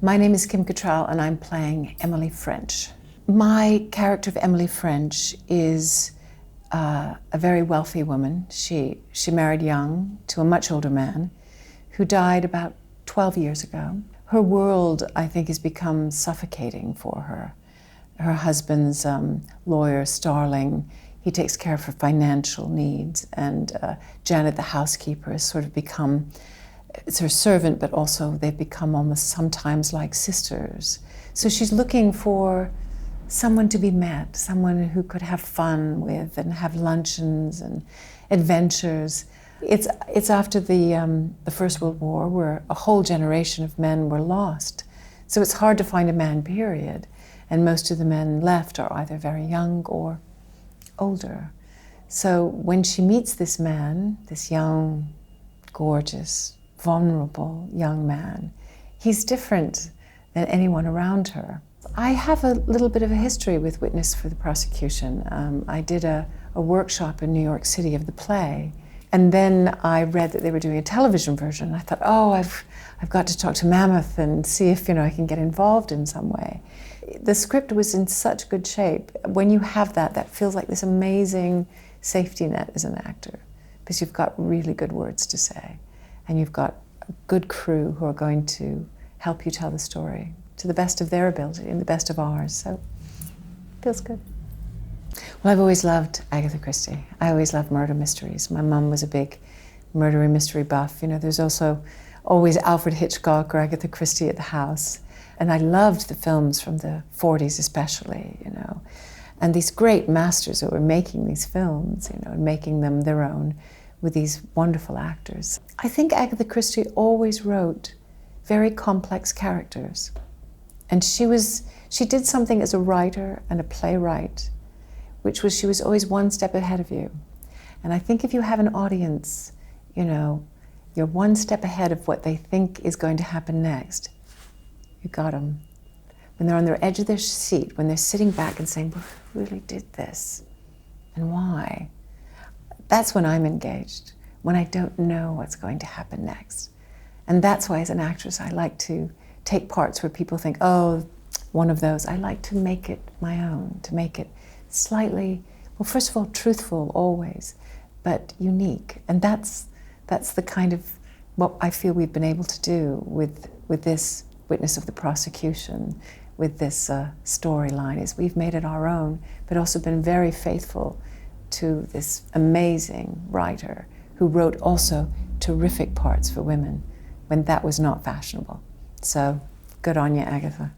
My name is Kim Cattrall and I'm playing Emily French. My character of Emily French is a very wealthy woman. She married young to a much older man who died about 12 years ago. Her world, I think, has become suffocating for her. Her husband's lawyer, Starling, he takes care of her financial needs, and Janet, the housekeeper, has sort of become, it's her servant, but also they've become almost sometimes like sisters. So she's looking for someone to be met, someone who could have fun with and have luncheons and adventures. It's after the First World War, where a whole generation of men were lost. So it's hard to find a man, period. And most of the men left are either very young or older. So when she meets this man, this young, gorgeous, vulnerable young man, he's different than anyone around her. I have a little bit of a history with Witness for the Prosecution. I did a workshop in New York City of the play, and then I read that they were doing a television version. I thought, oh, I've got to talk to Mammoth and see if I can get involved in some way. The script was in such good shape. When you have that feels like this amazing safety net as an actor, because you've got really good words to say, and you've got a good crew who are going to help you tell the story to the best of their ability and the best of ours, so it feels good. Well, I've always loved Agatha Christie. I always loved murder mysteries. My mum was a big murder and mystery buff. There's also always Alfred Hitchcock or Agatha Christie at the house. And I loved the films from the 40s especially, and these great masters who were making these films, and making them their own with these wonderful actors. I think Agatha Christie always wrote very complex characters. And she did something as a writer and a playwright, which was she was always one step ahead of you. And I think if you have an audience, you're one step ahead of what they think is going to happen next. You got them. When they're on the edge of their seat, when they're sitting back and saying, well, who really did this? And why? That's when I'm engaged, when I don't know what's going to happen next. And that's why as an actress, I like to take parts where people think, oh, one of those. I like to make it my own, to make it slightly, well, first of all, truthful always, but unique. And that's the kind of what I feel we've been able to do with this Witness of the Prosecution, with this storyline, is we've made it our own, but also been very faithful to this amazing writer who wrote also terrific parts for women when that was not fashionable. So good on you, Agatha.